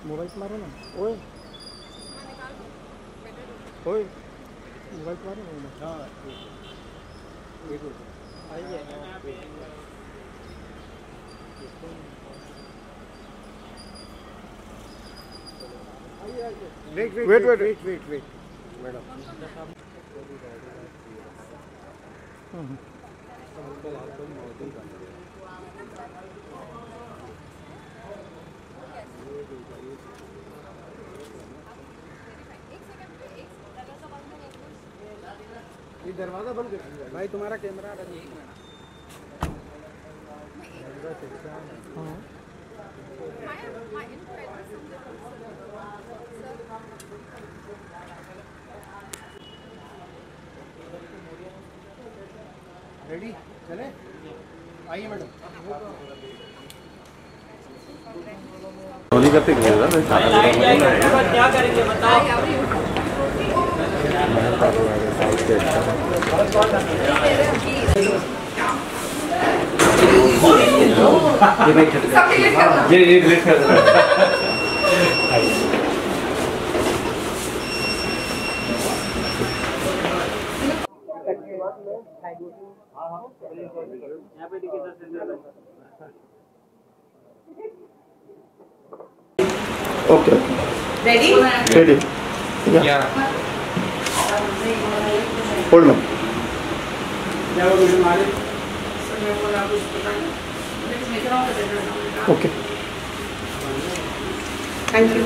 Mobile से मारो ना। ओए ओए मोबाइल से मारो ना। हाँ ठीक है आइए। Wait wait wait wait wait wait madam. ये दरवाजा बंद कर भाई, तुम्हारा कैमरा रेडी चले आइए मैडम। करते क्या करेंगे बताओ। ओके रेडी रेडी या hold ma'am. Okay thank you.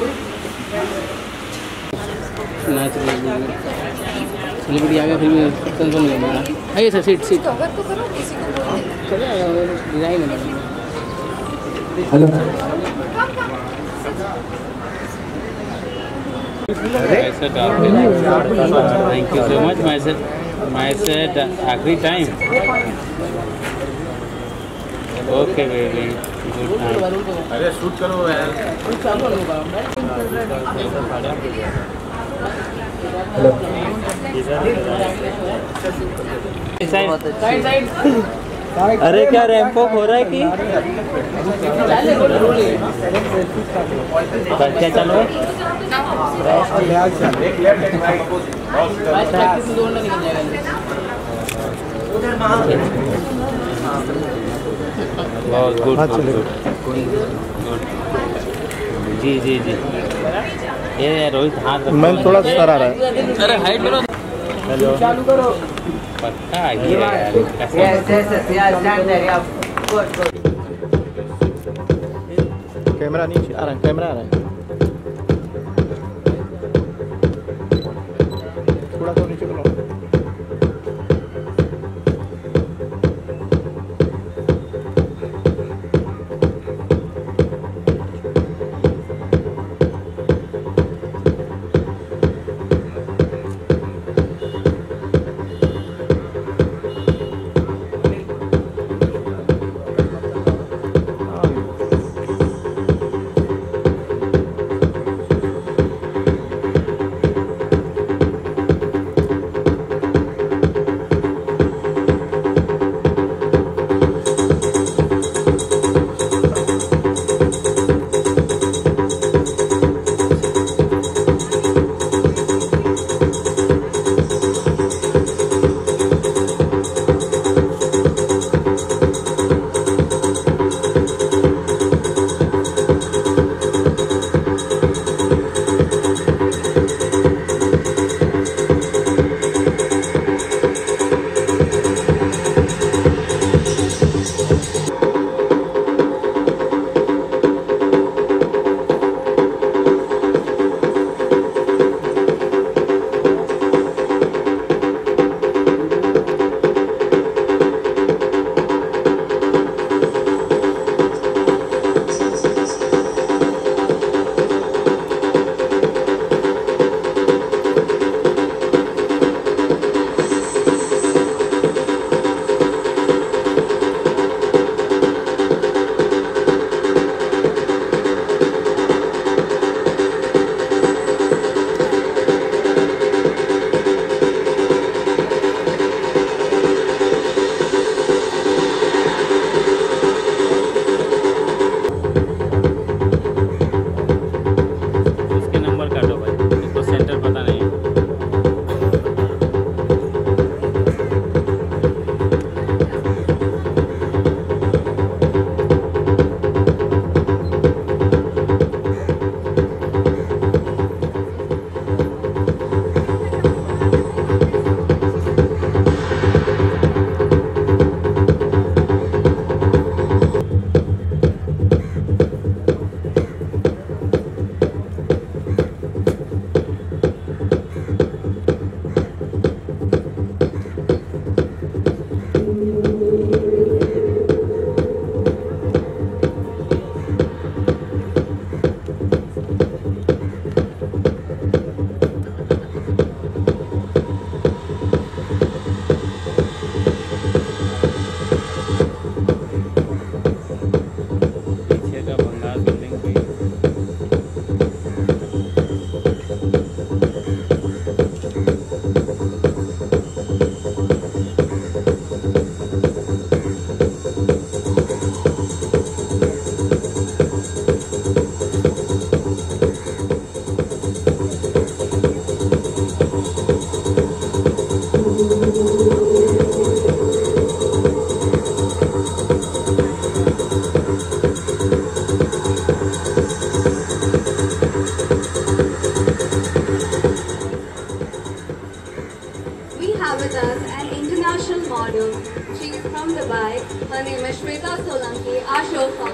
Celebrity आ गया फिर भी कंफर्म नहीं होगा। आइए सर सीट सीट कवर तो करो, किसी को बोल दे। चले डिज़ाइन है madam. Hello thank you so much. माई सेड आखिरी time. Okay baby good night. अरे शूट करो यार। अरे क्या रैंप वॉक हो रहा है कि क्या चल रहा है? बहुत गुड जी जी जी। ये रोहित हाथ मैं थोड़ा सर आ रहा है। अरे हाइट करो। हेलो चालू करो। पक्का ये कैमरा नीचे आ रहा है, कैमरा आ रहा है। थोड़ा तो नीचे करो।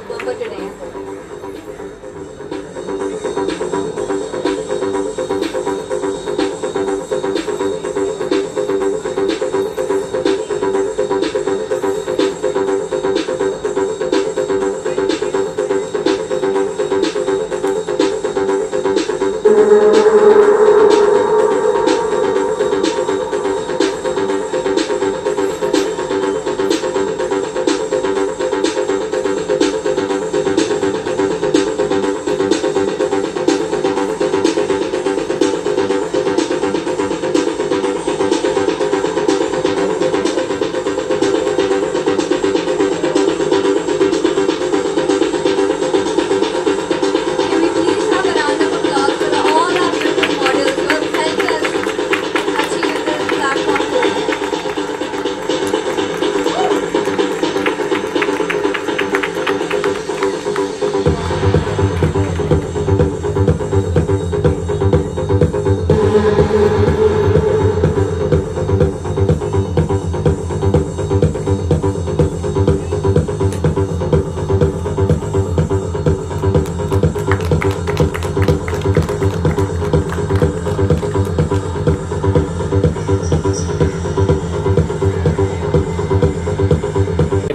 for today.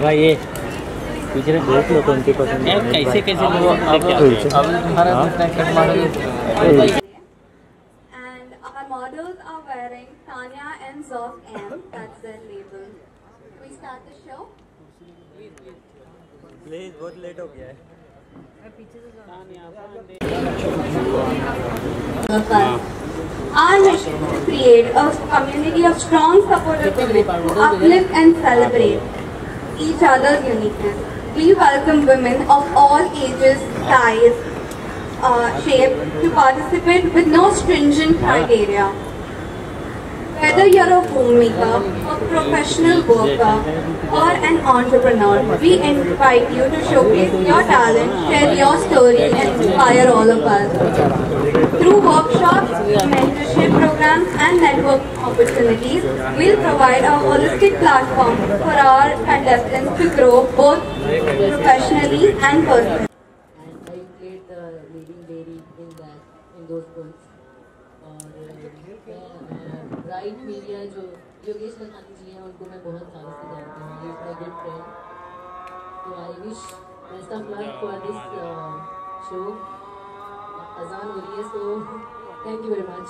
भाई ये पीछे देख लो कौन सी पसंद है कैसे कैसे लोग And our models are wearing Tanya and Zof M. That's their label. Can we start the show? Please बहुत लेट हो गया है Our mission is to create a community of strong supportive women who uplift and celebrate each other's uniqueness. We welcome women of all ages, size, shape to participate with no stringent criteria. Whether you're a homemaker, a professional worker, or an entrepreneur, we invite you to showcase your talent, share your story, and inspire all of us. Through workshops, mentorship programs, and network opportunities, we'll provide a holistic platform for our contestants to grow both professionally and personally. And I played the leading lady in that, in those roles. और bright media जो योगेश लखानी जी हैं उनको मैं बहुत सालों से जानती हूँ. He is my good friend. So I wish best of luck for this show. अजान हो रही है, so thank you very much.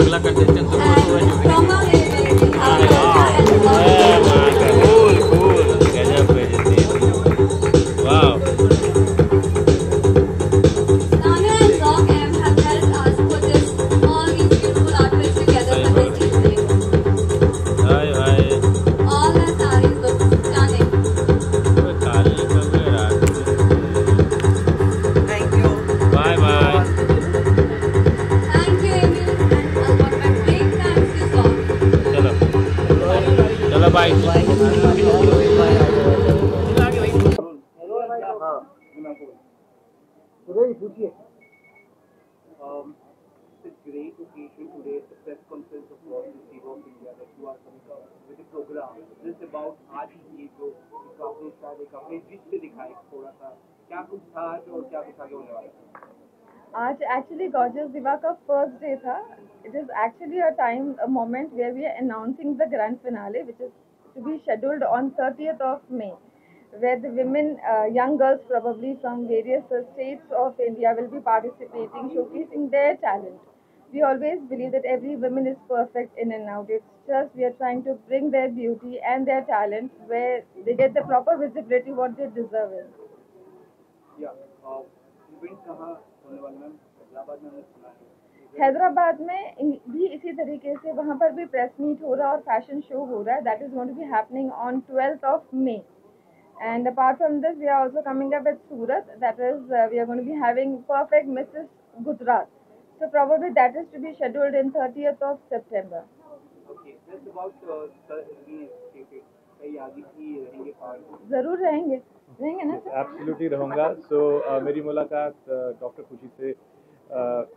अगला contestant It's a great occasion today, the press conference of World Receiver of India that you are coming up with a program. This is about आज ये जो आपने शायद एक अपने जिससे दिखाया थोड़ा सा क्या कुछ था आज और क्या कुछ आगे होने वाला है. आज एक्चुअली गॉर्जियस दिवा का फर्स्ट डे था. It is actually a moment where we are announcing the grand finale, which is to be scheduled on 30th of May, where the women, young girls probably from various states of India will be participating, showcasing their talent. We always believe that every woman is perfect in and out. It's just we are trying to bring their beauty and their talent where they get the proper visibility what they deserve in. Yeah, event कहाँ होने वाला है? हैदराबाद में हमने सुना है. हैदराबाद में भी इसी तरीके से वहाँ पर भी प्रेस मीट हो रहा है और फैशन शो हो रहा है. That is going to be happening on 12th of May. And apart from this, we are also coming up with Surat. That is, we are going to be having perfect Mrs. Gujarat. So probably that is to be scheduled in 30th of September. Okay, just about कई आगे की रहेंगे part जरूर रहेंगे रहेंगे ना sir? Absolutely रहूँगा. सो मेरी मुलाकात डॉक्टर खुशी से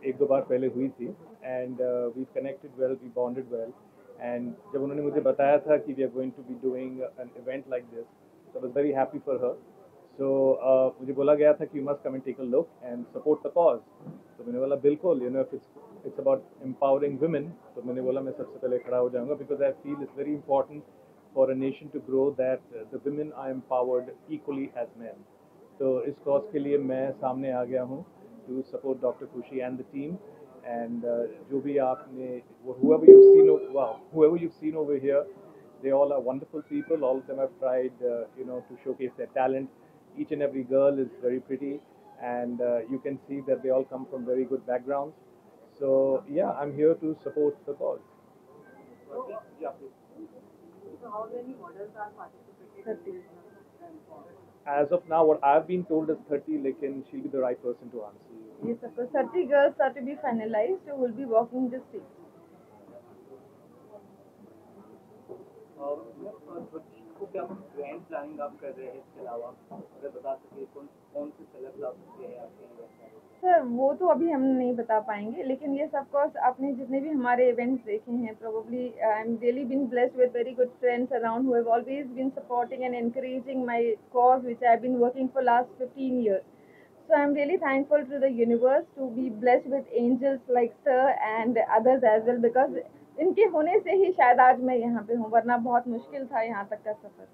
एक दो बार पहले हुई थी and we connected well, we bonded well. And जब उन्होंने मुझे बताया था कि we are going to be doing an event like this, so I was very happy for her. So मुझे बोला गया था कि you must come and take a look and support the cause. तो मैंने बोला बिल्कुल, you know, if it's about empowering women, तो मैंने बोला मैं सबसे पहले खड़ा हो जाऊँगा, because I feel it's very important for a nation to grow that the women are empowered equally as men. तो इस cause के लिए मैं सामने आ गया हूँ to support Dr. Khushi and the team. And जो भी आपने whoever you've seen over here, they all are wonderful people. All of them have tried to showcase their talent. Each and every girl is very pretty, and you can see that they all come from very good backgrounds. So yeah, I'm here to support the cause. So how many models are participating? As of now, what I've been told is 30, लेकिन she'll be the right person to answer you. Yes, of course. 30 girls are to be finalized who will be walking the streets. को क्या grand planning आप कर रहे हैं? इसके अलावा अगर बता सके कौन से सेलेब्स आप हैं आपके? सर वो तो अभी हम नहीं बता पाएंगे, लेकिन ये सब कोर्स आपने जितने भी हमारे इवेंट्स देखे हैं, probably I am really been blessed with very good friends around who have always been supporting and encouraging my cause which I have been working for last 15 years. So I am really thankful to the universe to be blessed with angels like sir and others as well, because इनके होने से ही शायद आज मैं यहाँ पे हूँ, वरना बहुत मुश्किल था यहाँ तक का सफर.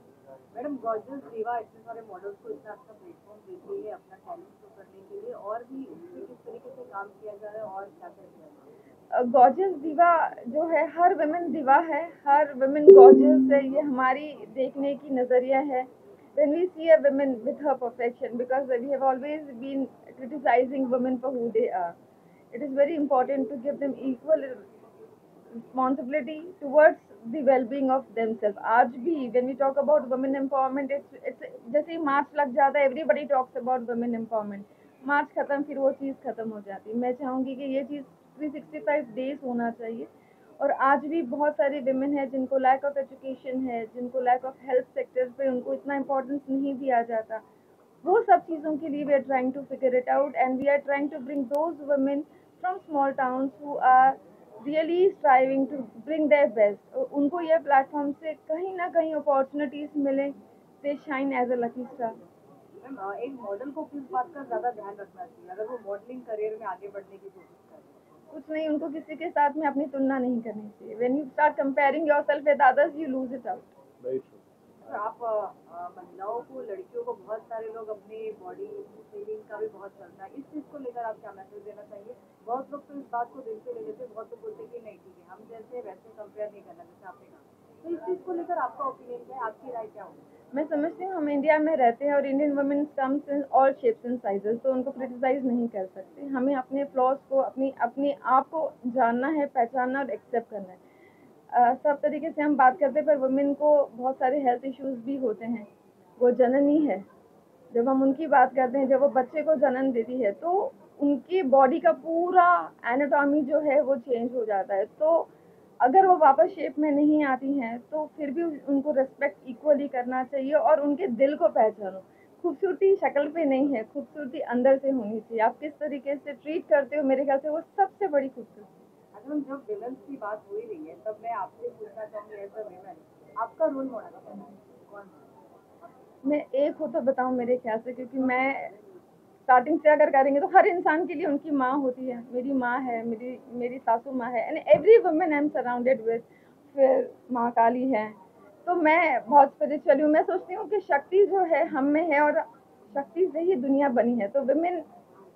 मैडम, गॉर्जियस दिवा इतने सारे मॉडल्स को इतना अच्छा प्लेटफॉर्म देती है अपना टैलेंट शो करने के लिए, और भी इसमें किस तरीके से काम किया जा रहा है और क्या क्या किया जा रहा है? गॉर्जियस दिवा जो है, हर वुमेन दिवा है, हर वुमेन गॉर्जियस है, ये हमारी देखने की नज़रिया है. When we see a woman with her perfection, because we have always been criticizing women for who they are, it is very important to give them equal responsibility towards the well-being of themselves. आज भी when we talk about women empowerment, it's जैसे ही मार्च लग जाता है, everybody talks about women empowerment. मार्च खत्म, फिर वो चीज़ खत्म हो जाती है. मैं चाहूँगी कि ये चीज़ 365 डेज होना चाहिए. और आज भी बहुत सारी विमेन है जिनको लैक ऑफ एजुकेशन है, जिनको लैक ऑफ हेल्थ सेक्टर पे उनको इतना इम्पोर्टेंस नहीं दिया जाता. वो सब चीज़ों के लिए we are trying to figure it out, and we are trying to bring those women from small towns who are really striving to bring their best. उनको ये प्लेटफॉर्म से कहीं ना कहीं अपॉर्चुनिटीज़ मिले, they shine as a lucky star. Ma'am, एक model को किस बात का ज़्यादा ध्यान रखना चाहिए अगर वो मॉडलिंग करियर में आगे बढ़ने की कोशिश कर रहे हैं? कुछ नहीं, उनको किसी के साथ में अपनी तुलना नहीं करनी चाहिए. When you start comparing yourself with others, you lose it out. Very true. तो आप महिलाओं को, लड़कियों को, बहुत सारे लोग अपनी बॉडी शेविंग का भी बहुत चलता है, इस चीज़ को लेकर आप क्या मैसेज देना चाहिए? बहुत लोग तो इस बात को दिल से ले लेते, बहुत लोग बोलते कि नहीं ठीक है, हम जैसे वैसे कंपेयर नहीं करना, जैसे आपने कहा. तो इस चीज़ को लेकर आपका ओपिनियन क्या है, आपकी राय क्या होगी? मैं समझती हूँ हम इंडिया में रहते हैं और Indian women comes in all shapes and sizes, तो उनको क्रिटिसाइज नहीं कर सकते. हमें अपने फ्लॉज को, अपने आप को जानना है, पहचानना और एक्सेप्ट करना है. सब तरीके से हम बात करते हैं, पर वुमेन को बहुत सारे हेल्थ इश्यूज भी होते हैं. वो जननी है, जब हम उनकी बात करते हैं, जब वो बच्चे को जन्म देती है, तो उनकी बॉडी का पूरा एनाटॉमी जो है वो चेंज हो जाता है. तो अगर वो वापस शेप में नहीं आती हैं, तो फिर भी उनको रेस्पेक्ट इक्वली करना चाहिए और उनके दिल को पहचानो. खूबसूरती शक्ल पे नहीं है, खूबसूरती अंदर से होनी चाहिए. आप किस तरीके से ट्रीट करते हो, मेरे ख्याल से वो सबसे बड़ी खूबसूरती. अगर जब विमेंस की बात हो ही रही है, तब मैं आपसे पूछना चाहूँगी, एज अ विमेन आपका रोल मॉडल कौन है? मैं एक हो तो बताऊँ मेरे ख्याल से, क्योंकि मैं स्टार्टिंग से अगर करेंगे तो हर इंसान के लिए उनकी माँ होती है. मेरी माँ है, मेरी सासू माँ है, and every women I am surrounded with. फिर माँ काली है. तो मैं बहुत स्पिरिचुअल हूँ. मैं सोचती हूँ कि शक्ति जो है हम में है और शक्ति से ही दुनिया बनी है. तो women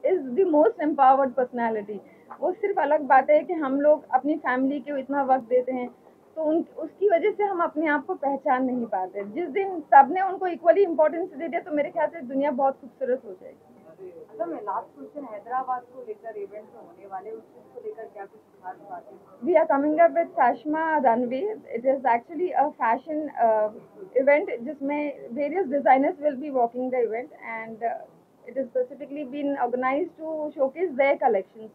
is the most empowered personality. वो सिर्फ अलग बात है कि हम लोग अपनी फैमिली को इतना वक्त देते हैं, तो उसकी वजह से हम अपने आप को पहचान नहीं पाते. जिस दिन सबने उनको इक्वली इम्पोर्टेंस दे दिया, तो मेरे ख्याल से दुनिया बहुत खूबसूरत हो जाएगी. अच्छा, मैं लास्ट क्वेश्चन, हैदराबाद को लेकर इवेंट होने वाले, उस चीज़ को लेकर क्या कुछ खास बात है? We are coming up with Sashma Runway. It is actually a fashion event जिसमें various designers will be walking the event, and it is specifically been organized to showcase their collections.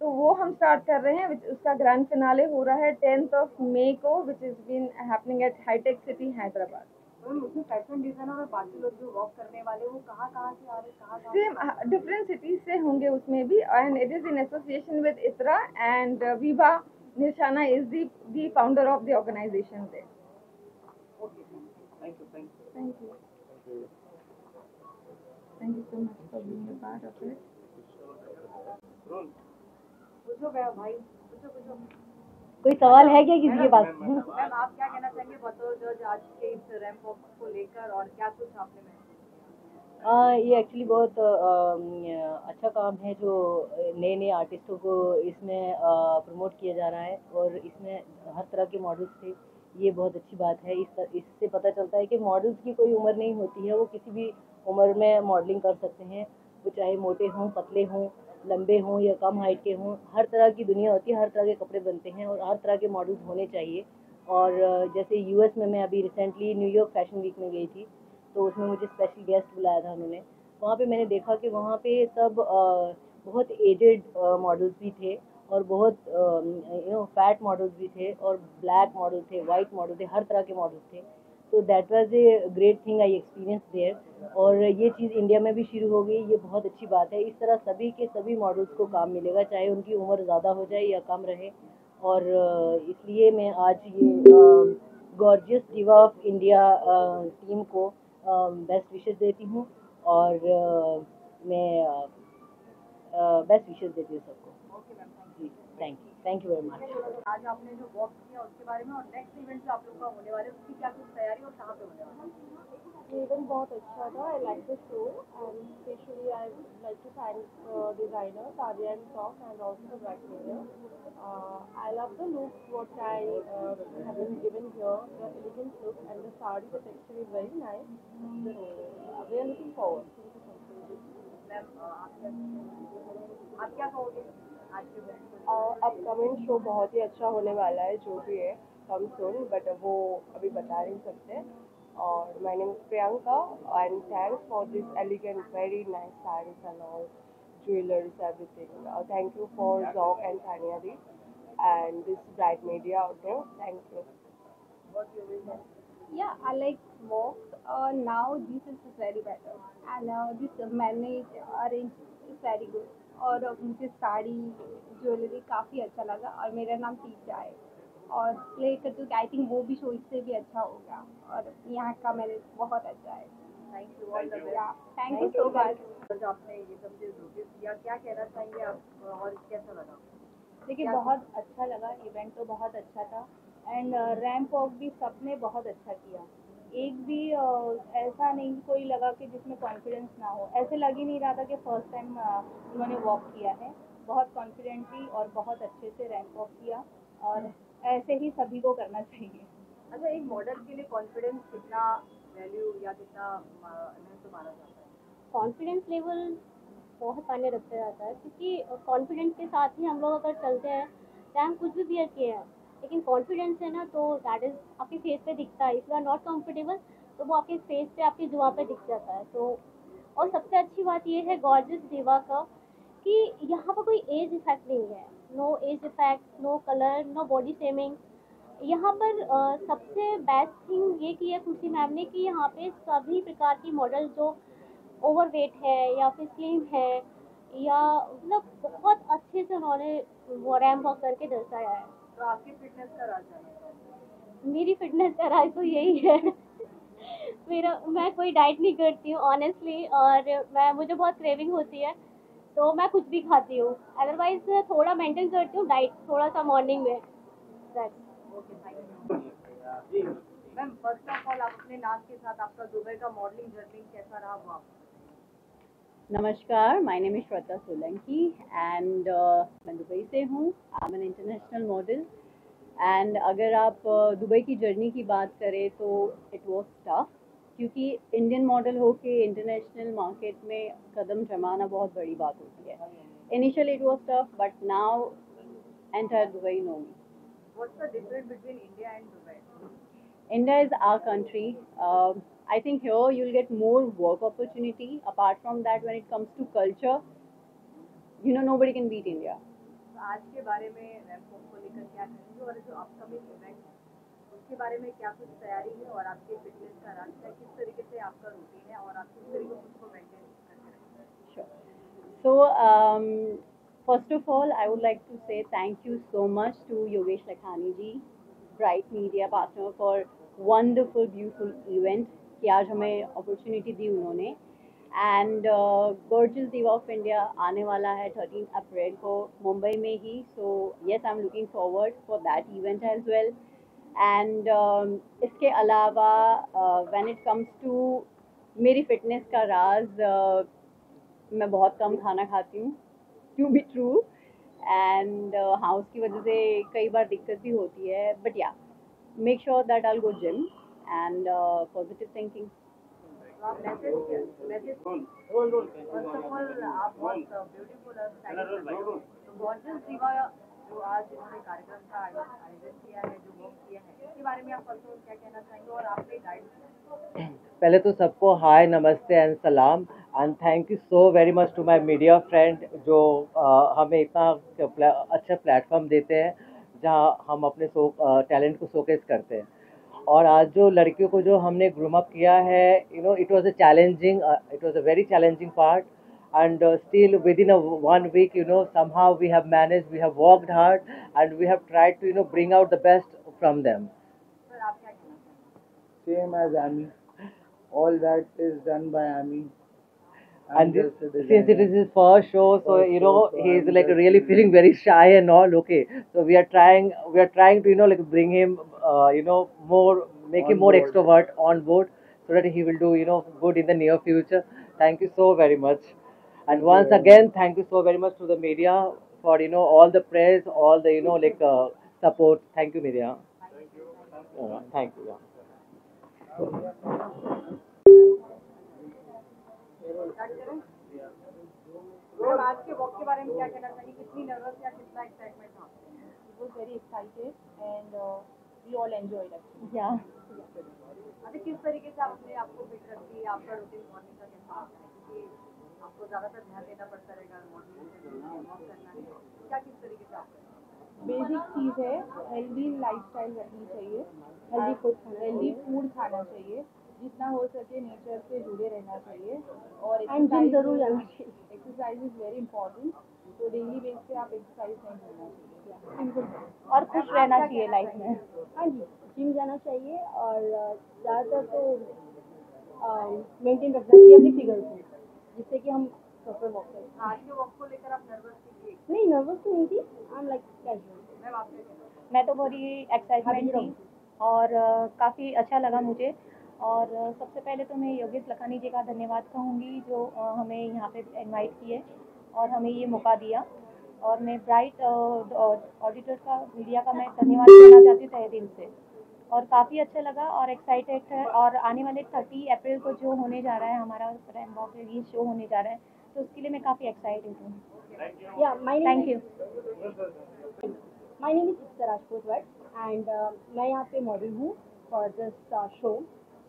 तो वो हम स्टार्ट कर रहे हैं, उसका grand finale हो रहा है 10th मई को, which is been happening at hitech city Hyderabad. उसमें फैशन डिजाइनर और बाकी लोग जो वॉक करने वाले वो कहाँ से आ रहे कहाँ सेम डिफरेंट सिटीज से होंगे उसमें भी, and it is in association with Itra and Vibha Nishana is the founder of the organisation there. Thank you. Thank you so much for being a part of it. पूछो भाई पूछो कोई सवाल है क्या किसी के पास? मैम आप क्या कहना चाहेंगे बतौर जज आज के इस रैंप वॉक को लेकर, और क्या कुछ आपने में ये एक्चुअली बहुत अच्छा काम है जो नए नए आर्टिस्टों को इसमें प्रमोट किया जा रहा है, और इसमें हर तरह के मॉडल्स थे। ये बहुत अच्छी बात है। इससे पता चलता है कि मॉडल्स की कोई उम्र नहीं होती है, वो किसी भी उम्र में मॉडलिंग कर सकते हैं, वो चाहे मोटे हों, पतले हों, लंबे हों या कम हाइट के हों। हर तरह की दुनिया होती है, हर तरह के कपड़े बनते हैं और हर तरह के मॉडल्स होने चाहिए। और जैसे यूएस में मैं अभी रिसेंटली न्यूयॉर्क फैशन वीक में गई थी, तो उसमें मुझे स्पेशल गेस्ट बुलाया था उन्होंने। वहाँ पे मैंने देखा कि वहाँ पे सब बहुत एजेड मॉडल्स भी थे, और बहुत फैट मॉडल्स भी थे, और ब्लैक मॉडल थे, वाइट मॉडल थे, हर तरह के मॉडल्स थे। तो that was a great thing I experience there. और ये चीज़ इंडिया में भी शुरू हो गई, ये बहुत अच्छी बात है। इस तरह सभी के सभी मॉडल्स को काम मिलेगा, चाहे उनकी उम्र ज़्यादा हो जाए या कम रहे। और इसलिए मैं आज ये gorgeous diva of India team को बेस्ट विशेस देती हूँ, और मैं बेस्ट विशेस देती हूँ सबको। जी, थैंक यू वेरी मच। आज आपने जो वॉक किया उसके बारे में, और नेक्स्ट इवेंट जो आप लोग का होने वाले उसकी क्या कुछ तैयारी और कहाँ पे होने वाली है? ये इवेंट बहुत अच्छा था। I like the show and specially I like to thank designer Saria and talk and also the bride maker. I love the look what I have been given here, the elegant look and the sari, the texture is very nice, so we are looking forward. Ma'am आप क्या कहोगे आज के event? Upcoming show बहुत ही अच्छा होने वाला है, जो भी है कम सून, बट वो अभी बता नहीं सकते। और my name is Priyanka and thanks for this elegant very nice saris and all jewelers everything. Thank you for Zoc and Tanya Di and this Bright Media also. Thank you. What's your vision? Yeah, I like walk. Now this is very better, and this manage arrange is very good. और मुझे sari jewellery काफ़ी अच्छा लगा, और मेरा नाम टीचा है, और लेकर तो आई थिंक वो भी शो इससे भी अच्छा होगा, और यहाँ का मैनेज बहुत अच्छा है। Thank you all the best. Thank you so much. आपने ये सब चीज़ नोटिस किया, क्या कहना चाहेंगे आप, और कैसा लगा? देखिए बहुत अच्छा लगा, इवेंट तो बहुत अच्छा था, एंड रैंप वॉक भी सबने बहुत अच्छा किया। एक भी ऐसा नहीं कोई लगा कि जिसमें कॉन्फिडेंस ना हो, ऐसे लग ही नहीं रहा था कि फर्स्ट टाइम उन्होंने वॉक किया है। बहुत कॉन्फिडेंटली और बहुत अच्छे से रैंप वॉक किया, और ऐसे ही सभी को करना चाहिए। अच्छा, एक मॉडल के लिए कॉन्फिडेंस कितना वैल्यू या कितना महत्व माना जाता है? कॉन्फिडेंस लेवल बहुत मायने रखता रहता है, क्योंकि कॉन्फिडेंस के साथ ही हम लोग अगर चलते हैं, चाहे हम कुछ भी वियर किए हैं, लेकिन कॉन्फिडेंस है ना, तो दैट इज आपके फेस पे दिखता है। If you are not comfortable तो वो आपके फेस पे, आपकी जुआ पे दिख जाता है। तो और सबसे अच्छी बात ये है गॉर्जियस दिवा का कि यहाँ पर कोई एज इफेक्ट नहीं है, no age effect, no colour, no body shaming. यहाँ पर सबसे बेस्ट थिंग ये की है खुशी मैम ने कि यहाँ पे सभी प्रकार की मॉडल जो ओवरवेट है या फिर स्लिम है, या मतलब बहुत अच्छे से उन्होंने वो रैंप वॉक करके दर्शाया है। तो आपकी फिटनेस का राज है? मेरी फिटनेस का राज तो यही है मैं कोई डाइट नहीं करती हूँ ऑनेस्टली, और मुझे बहुत क्रेविंग होती है तो मैं कुछ भी खाती हूँ, अदरवाइज थोड़ा मेंटेन करती हूँ डाइट, थोड़ा सा मॉर्निंग में। मैम फर्स्ट ऑफ ऑल आप अपने नाम के साथ आपका दुबई का मॉडलिंग जर्नी कैसा रहा वो आप? नमस्कार, my name is Shweta Solanki and मैं दुबई से हूँ। I am an international model, and अगर आप दुबई की जर्नी की बात करें तो इट वाज टफ, क्योंकि इंडियन मॉडल हो के इंटरनेशनल मार्केट में कदम जमाना बहुत बड़ी बात होती है। Initially it was tough, but now entire Dubai know me. What's the difference between India and Dubai? India is our country. I think here you'll get more work opportunity. Apart from that, when it comes to culture, you know, nobody can beat India. आज के बारे में ramp walk को लेकर क्या कहेंगे और जो अपकमिंग इवेंट उसके बारे में क्या कुछ तैयारी है और आपके फिटनेस का राज क्या, किस तरीके से आपका रूटीन है और आप किस तरीके से उसको मेंटेन करते हैं? Sure. So, first of all, I would like to say thank you so much to Yogesh Lakhani ji, Bright Media partner, for wonderful, beautiful event कि आज हमें opportunity दी उन्होंने. And Gorgeous Diva of India आने वाला है 13 अप्रैल को मुंबई में ही. So yes, I'm looking forward for that event as well. And इसके अलावा when it comes to मेरी fitness का राज, मैं बहुत कम खाना खाती हूँ, to be true. And हाँ, उसकी वजह से कई बार दिक्कत भी होती है. But yeah, make sure that I'll go gym and positive thinking. आप मैसेज फर्स्ट ऑफ ऑल आप बहुत ब्यूटीफुल और स्टाइलिश हैं. तो गॉर्जियस दीवा जो आज इन्होंने कार्यक्रम का आयोजन किया है, जो वर्क किया है, इसके बारे में आप फर्स्ट ऑफ ऑल क्या कहना चाहेंगे और आपने गाइड किया? पहले तो सबको हाय, नमस्ते एंड सलाम and thank you so very much to my media friend जो हमें इतना अच्छा प्लेटफॉर्म देते हैं जहां हम अपने टैलेंट को शोकेस करते हैं. और आज जो लड़कियों को जो हमने ग्रूम अप किया है, you know, it was a very challenging part and still within 1 week, you know, somehow we have managed, we have worked hard and we have tried to, you know, bring out the best from them. Same as Amy. All that is done by Amy. And since it is his first show, so you know, he is like really feeling very shy and all. Okay, so we are trying to, you know, like bring him, you know, make him more extrovert on board, so that he will do, you know, good in the near future. Thank you so very much. And once again, thank you so very much to the media for, you know, all the praise, all the, you know, like support. Thank you, media. Thank you. Yeah. Ma'am, आज के walk के बारे में क्या कहना चाहिए? कितनी nervous या कितना एक्साइटमेंट था? It was very excited and we all enjoyed it. Yeah. अच्छा, किस तरीके से आपने आपको फिट रखी, आपका रूटीन मॉर्निंग का कैसा है? क्योंकि आपको ज़्यादातर ध्यान देना पड़ता रहेगा मॉर्निंग वॉक करना है, क्या किस तरीके से आप करते हैं? बेसिक चीज़ है, हेल्दी लाइफस्टाइल रखनी चाहिए, हेल्दी फूड खाना चाहिए, जितना हो सके नेचर से जुड़े रहना चाहिए और एक्सरसाइज जरूर जाना चाहिए. Exercise is very important. तो डेली बेस पे आप एक्सरसाइज नहीं करना चाहिए और खुश रहना चाहिए लाइफ में. हाँ जी, जिम जाना चाहिए और ज़्यादातर तो मेंटेन रखना चाहिए अपनी फिगर को, जिससे कि हम प्रॉपर वॉक करें. आज के वॉक को लेकर आप नर्वस थी? नहीं, नर्वस तो नहीं थी. I am like casual. Ma'am, आपने मैं तो बड़ी एक्साइटमेंट थी और काफ़ी अच्छा लगा मुझे. और सबसे पहले तो मैं योगेश लखानी जी का धन्यवाद कहूँगी जो हमें यहाँ पे इनवाइट किए और हमें ये मौका दिया. और मैं ब्राइट ऑडिटर का, मीडिया का मैं धन्यवाद करना चाहती हूँ तहे दिल से. और काफ़ी अच्छा लगा और एक्साइटेड है. और आने वाले 30 अप्रैल को जो होने जा रहा है हमारा रैंप वॉक, ये शो होने जा रहा है, तो उसके लिए मैं काफ़ी एक्साइटेड हूँ. Thank you. My name is Ikta Rajput and मैं यहाँ पे मॉडल हूँ for this show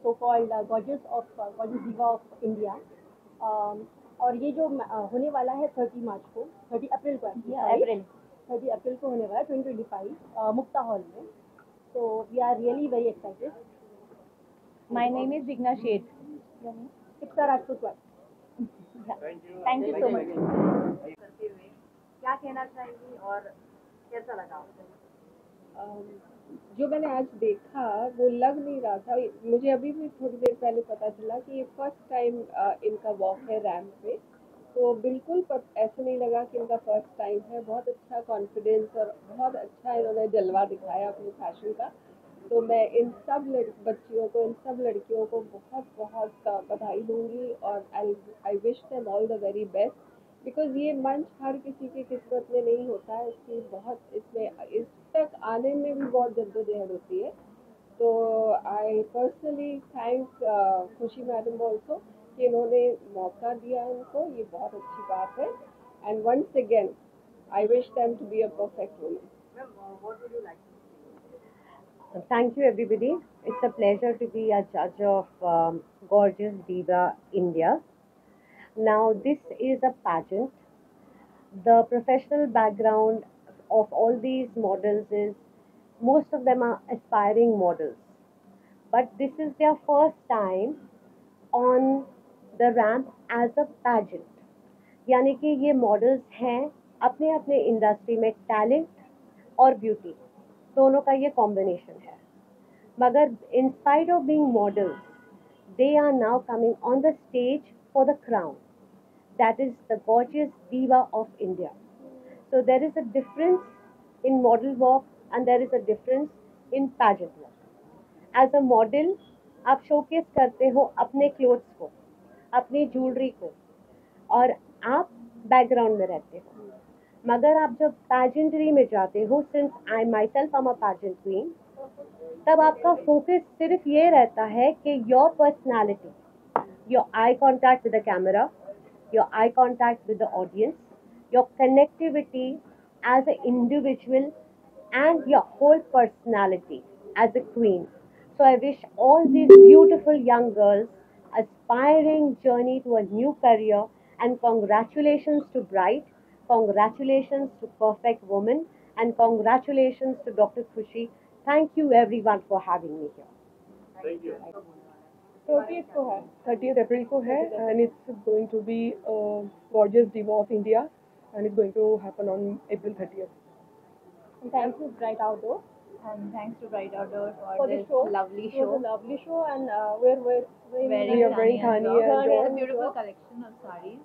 so called gorgeous diva of India. और ये जो होने वाला है 30 अप्रैल को 30 अप्रैल को होने वाला है 2025 मुक्ता हॉल में. So we are really very excited. My name is Digna Sheth. Ikta Rajput. Thank you so much. क्या कहना चाहेंगी और कैसा लगा? जो मैंने आज देखा वो लग नहीं रहा था. मुझे अभी भी थोड़ी देर पहले पता चला कि ये फर्स्ट टाइम इनका वॉक है रैंप पे. तो बिल्कुल ऐसा नहीं लगा कि इनका फर्स्ट टाइम है. बहुत अच्छा कॉन्फिडेंस और बहुत अच्छा इन्होंने जलवा दिखाया अपने फैशन का. तो मैं इन सब बच्चियों को, इन सब लड़कियों को बहुत बहुत बधाई दूंगी और आई wish them all the very best. Because ये मंच हर किसी की किस्मत में नहीं होता है. इसकी बहुत इस तक आने में भी बहुत जद्दोजहद होती है. तो आई पर्सनली थैंक खुशी मैडम ऑल्सो कि इन्होंने मौका दिया इनको. ये बहुत अच्छी बात है. And once again I wish them to be a perfect woman. Thank you, everybody. It's a pleasure to be a judge of Gorgeous Diva India. Now, this is a pageant. The professional background of all these models is most of them are aspiring models, but this is their first time on the ramp as a pageant. यानी कि ये models हैं अपने अपने industry में, talent और beauty दोनों का ये कॉम्बिनेशन है, मगर in spite of being models they are now coming on the stage for the crown, that is the gorgeous diva of India. So there is a difference in model work and there is a difference in pageant work. As a model आप showcase करते हो अपने clothes को, अपनी jewelry को, और आप background में रहते हो, मगर आप जब pageantry में जाते हो, since I myself am a pageant queen, तब आपका फोकस सिर्फ ये रहता है कि your personality, your eye contact with the camera, your eye contact with the audience, your connectivity as a individual and your whole personality as a queen. So I wish all these beautiful young girls aspiring journey to a new career, and congratulations to Bright, congratulations to Perfect Woman, and congratulations to Dr. Khushi. Thank you everyone for having me here. Thank you. 30th April को है, and it's going to be a gorgeous diva of India, and it's going to happen on April 30th. And thank you Bright Outdoor, and thanks to Bright Outdoor for this the show. lovely It show. was a lovely show, and we're Wearing Thani and and a beautiful collection of sarees.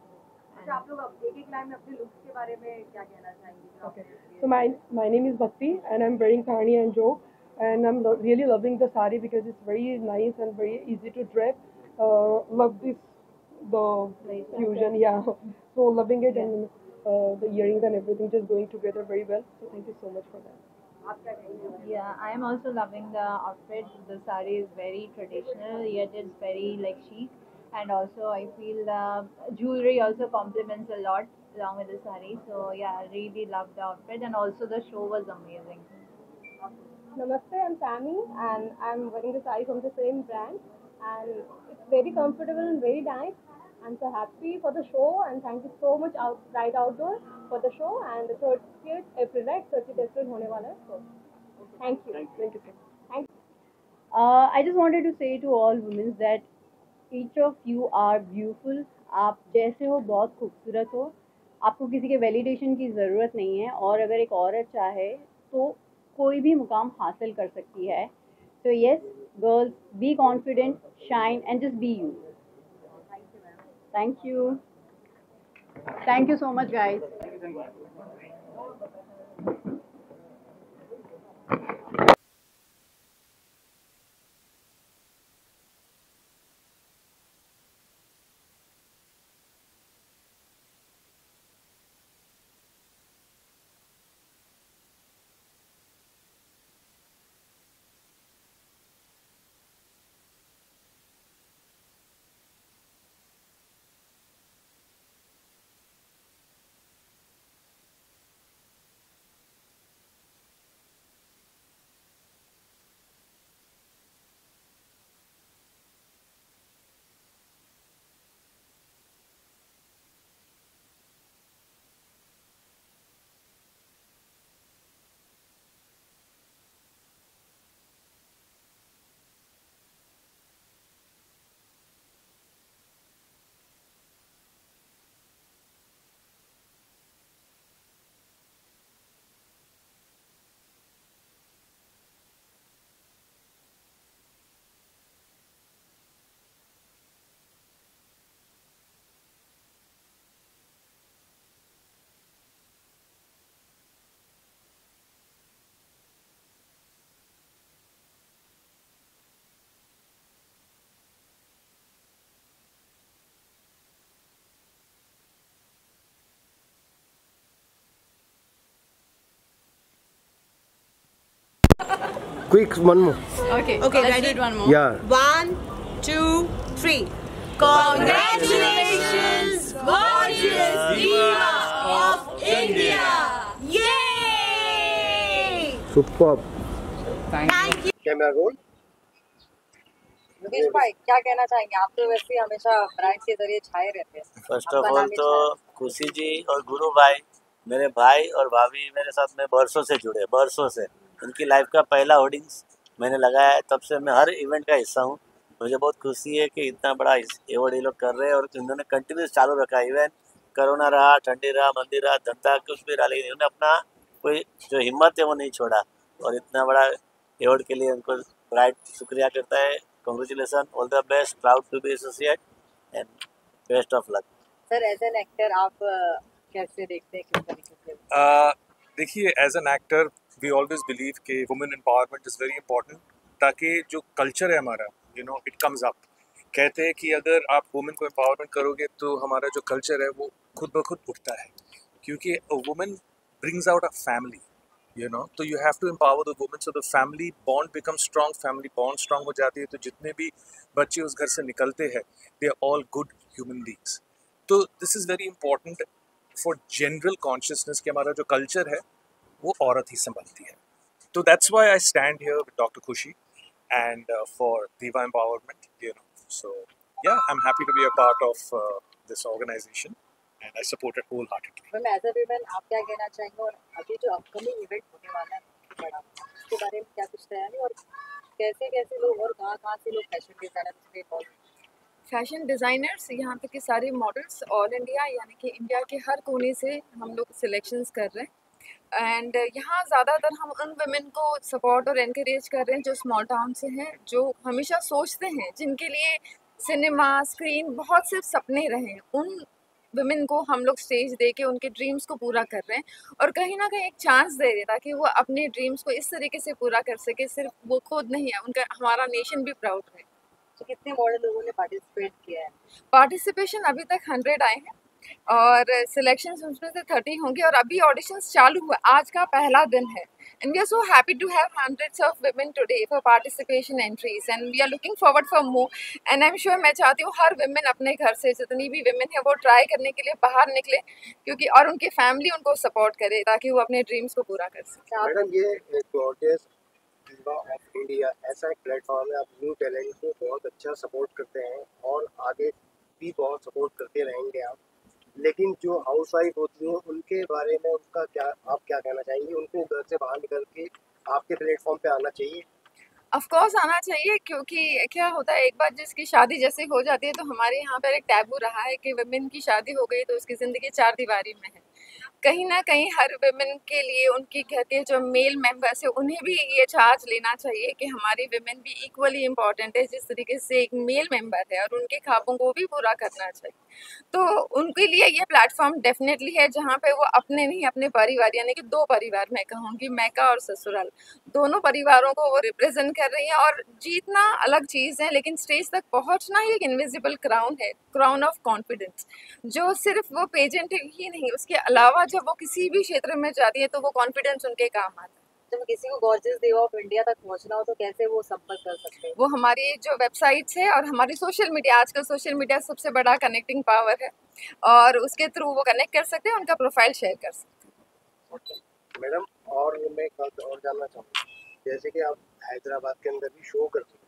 अच्छा, आप लोग अब एक line में अपने looks के बारे में क्या कहना चाहेंगे? Okay. So my name is Bhakti, and I'm wearing Thani and Jo, and I'm really loving the sari because it's very nice and very easy to dress. Love the fusion, yeah. So loving it, and the earrings and everything just going together very well. So thank you so much for that. Yeah, I am also loving the outfit. The saree is very traditional, yet it's very like chic, and also I feel the jewelry also complements a lot along with the saree. So yeah, I really love the outfit, and also the show was amazing. Namaste, I'm Sammy, and I'm wearing the saree from the same brand, and it's very comfortable and very nice. I'm so happy for the show, and thank you so much Bright Outdoor for the show, and the 30th April, right? 30th April होने वाला है, so thank you. Thank you. Thank you. I just wanted to say to all women that each of you are beautiful. आप जैसे हो बहुत खूबसूरत हो, आपको किसी के वैलिडेशन की ज़रूरत नहीं है, और अगर एक औरत चाहे तो कोई भी मुकाम हासिल कर सकती है. So yes, girls, be confident, shine, and just be you. Thank you. Thank you so much, guys. Quick, one more. Okay, let's do it one more. Yeah. 1, 2, 3. Congratulations, gorgeous diva of India! Yay! Superb. Thank you. Camera roll. Yogesh भाई क्या कहना चाहेंगे? आप तो वैसे हमेशा bright के जरिए छाए रहते हैं. फर्स्ट ऑफ ऑल तो खुशी जी और गुरु भाई मेरे भाई और भाभी मेरे साथ में बरसों से जुड़े, बरसों से। उनकी लाइफ का पहला होर्डिंग्स मैंने लगाया है, तब से मैं हर इवेंट का हिस्सा हूँ। मुझे बहुत खुशी है कि इतना बड़ा अवार्ड ये लोग कर रहे हैं और इन्होंने कंटिन्यूस चालू रखा है। इवन कोरोना रहा, ठंडी रहा, मंदी रहा, धंधा कुछ भी रहा, लेकिन इन्होंने अपना कोई जो हिम्मत है वो नहीं छोड़ा। और इतना बड़ा अवार्ड के लिए उनको ब्राइट शुक्रिया करता है। Congratulation, all the best, proud to be associate and best of luck. Sir as an actor आप कैसे देखते हैं, किस तरीके से? देखिए, as an actor we always believe कि women empowerment is very important, ताकि जो कल्चर है हमारा इट कम्स अप। कहते हैं कि अगर आप वुमेन को एम्पावरमेंट करोगे तो हमारा जो कल्चर है वो खुद ब खुद उठता है, क्योंकि women brings out a family तो you have to empower the women so the family bond become strong. Family bond strong हो जाती है तो जितने भी बच्चे उस घर से निकलते हैं they are all good human beings. तो this is very important for general consciousness कि हमारा जो कल्चर है वो औरत ही संभालती है। तो that's why I stand here with doctor खुशी and for Diva empowerment, So yeah, I'm happy to be a part of this organization and I support it wholeheartedly. Ma'am as a women आप क्या कहना चाहेंगे, और अभी जो upcoming event होने वाला है बड़ा, उसके बारे में क्या कुछ तैयारी, और कैसे कैसे लोग और कहाँ से लोग फैशन डिजाइनर्स पे कॉल? फैशन डिज़ाइनर्स यहाँ पे के सारे मॉडल्स ऑल इंडिया यानी कि इंडिया के हर कोने से हम लोग सिलेक्शंस कर रहे हैं। एंड यहाँ ज़्यादातर हम उन वुमेन को सपोर्ट और एनकरेज कर रहे हैं जो स्मॉल टाउन से हैं, जो हमेशा सोचते हैं, जिनके लिए सिनेमा स्क्रीन बहुत से सपने रहे हैं। उन वुमेन को हम लोग स्टेज दे के उनके ड्रीम्स को पूरा कर रहे हैं और कहीं ना कहीं एक चांस दे रहे हैं ताकि वो अपने ड्रीम्स को इस तरीके से पूरा कर सके। सिर्फ वो खुद नहीं है, उनका हमारा नेशन भी प्राउड है। तो कितने मॉडल लोगों ने पार्टिसिपेट किया है? पार्टिसिपेशन अभी तक 100 आए हैं और सिलेक्शंस उसमें से 30 होंगे और अभी ऑडिशंस चालू हुआ, आज का पहला दिन है। And we are so happy to have hundreds of women today for participation entries and we are looking forward for more and I'm sure मैं चाहती हूँ हर women अपने घर से जितनी भी women है वो ट्राई करने के लिए बाहर निकले, क्योंकि और उनकी फैमिली उनको सपोर्ट करे ताकि वो अपने ड्रीम्स को पूरा कर सके। मैडम ये गॉडेस दिवा ऑफ इंडिया ऐसा एक प्लेटफॉर्म है, आप न्यू टैलेंट को बहुत अच्छा सपोर्ट करते हैं और आगे भी बहुत सपोर्ट करते रहेंगे आप। लेकिन जो हाउसवाइफ होती हैं उनके बारे में उनका क्या, आप क्या कहना चाहेंगे? उनको घर से बाहर निकल के आपके प्लेटफॉर्म पे आना चाहिए? ऑफ कोर्स आना चाहिए, क्योंकि क्या होता है एक बार जिसकी शादी जैसे हो जाती है तो हमारे यहाँ पर एक टैबू रहा है कि वुमेन की शादी हो गई तो उसकी ज़िंदगी 4 दीवारी में है। कहीं ना कहीं हर वुमेन के लिए उनके घर के जो मेल मेंबर्स है उन्हें भी ये चार्ज लेना चाहिए कि हमारी वुमेन भी इक्वली इम्पॉर्टेंट है जिस तरीके से एक मेल मेंबर है और उनके ख्वाबों को भी पूरा करना चाहिए। तो उनके लिए ये प्लेटफॉर्म डेफिनेटली है जहाँ पे वो अपने नहीं अपने परिवार यानी कि 2 परिवार मैं कहूँगी, मैका और ससुराल, दोनों परिवारों को वो रिप्रेजेंट कर रही है। और जीतना अलग चीज़ है लेकिन स्टेज तक पहुँचना ही एक इनविजिबल क्राउन है, क्राउन ऑफ कॉन्फिडेंस, जो सिर्फ वो पेजेंट ही नहीं, उसके अलावा जब वो किसी भी क्षेत्र में जाती है तो वो कॉन्फिडेंस उनके काम आता है। जब किसी को गॉर्जियस दिवा ऑफ इंडिया तक पहुंचना हो तो कैसे वो संपर्क कर सकते हैं? वो हमारी जो वेबसाइट्स है और हमारी सोशल मीडिया, आजकल सोशल मीडिया सबसे बड़ा कनेक्टिंग पावर है और उसके थ्रू वो कनेक्ट कर सकते हैं, उनका प्रोफाइल शेयर कर सकते हैं। मैडम और मैं एक बात और जानना चाहूँगा, जैसे कि आप हैदराबाद के अंदर भी शो करते हैं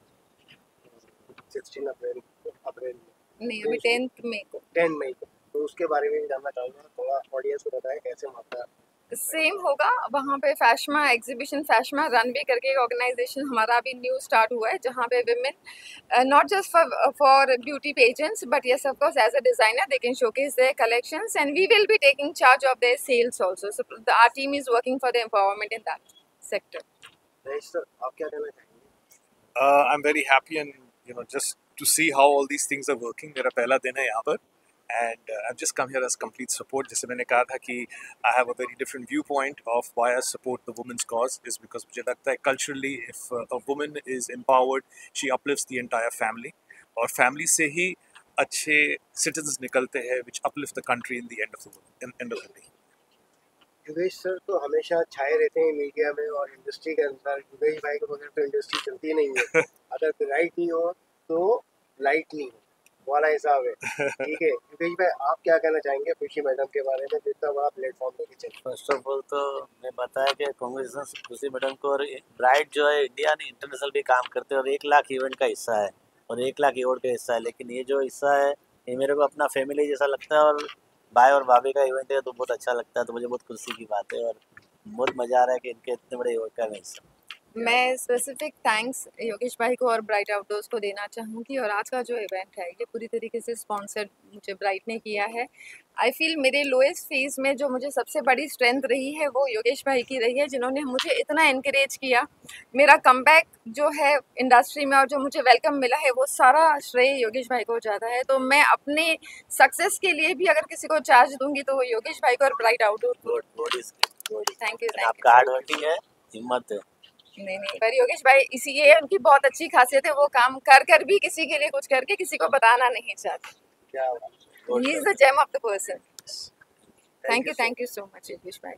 16 अप्रैल में, नहीं अभी 10 मई को, तो उसके बारे में भी जानना चाहूँगा, थोड़ा ऑडियंस को बताएं कैसे होता है। सेम होगा वहाँ पे फैशमा एग्जीबिशन, फैशमा रनवे करके एक ऑर्गेनाइजेशन हमारा अभी न्यू स्टार्ट हुआ है जहाँ पे women not just for beauty pageants but yes of course as a designer they can showcase their collections and we will be taking charge of their sales also, so our team is working for the empowerment in that sector. Sir आप क्या कहना चाहेंगे? I am very happy and just to see how all these things are working. मेरा पहला दिन है यहाँ पर and I've just come here as complete support. जैसे मैंने कहा था कि I have a very different viewpoint of why I support the women's cause is because मुझे लगता है culturally if a woman is empowered she uplifts the entire family और family से ही अच्छे citizens निकलते हैं which uplift the country in the end of the day. Yogesh sir तो हमेशा छाए रहते हैं मीडिया में और इंडस्ट्री के अनुसार, योगेश भाई के बगैर तो इंडस्ट्री चलती नहीं है। अगर राइट नहीं हो तो लाइट नहीं हो वाला हिसाब है, ठीक है। योगेश भाई आप क्या कहना चाहेंगे खुशी मैडम के बारे में, जितना बड़ा प्लेटफॉर्म लेके चल? फर्स्ट ऑफ ऑल तो मैं बताया कि कांग्रेस खुशी मैडम को और ब्राइट जो है इंडिया ने इंटरनेशनल भी काम करते हैं और 1 लाख इवेंट का हिस्सा है और 1 लाख अवार्ड का हिस्सा है, लेकिन ये जो हिस्सा है ये मेरे को अपना फैमिली जैसा लगता है और भाई और भाभी का इवेंट है तो बहुत अच्छा लगता है, तो मुझे बहुत खुशी की बात है और बहुत मज़ा आ रहा है कि इनके इतने बड़े इवेंट का मैं हिस्सा हूं। मैं स्पेसिफिक थैंक्स योगेश भाई को और ब्राइट आउटडोर्स को देना चाहूँगी। और आज का जो इवेंट है ये पूरी तरीके से स्पॉन्सर्ड मुझे ब्राइट ने किया है। आई फील मेरे लोएस्ट फेज में जो मुझे सबसे बड़ी स्ट्रेंथ रही है वो योगेश भाई की रही है, जिन्होंने मुझे इतना इनकरेज किया। मेरा कमबैक जो है इंडस्ट्री में और जो मुझे वेलकम मिला है वो सारा श्रेय योगेश भाई को जाता है। तो मैं अपने सक्सेस के लिए भी अगर किसी को चार्ज दूंगी तो वो योगेश भाई को और ब्राइट आउटडोर को। Thank you. आपका हार्ड वर्किंग है, हिम्मत है। नहीं पर योगेश भाई इसी ये उनकी बहुत अच्छी खासियत है, वो काम कर भी किसी के लिए कुछ करके किसी को बताना नहीं चाहते। He is the gem of the person. Thank you so much Yogesh भाई।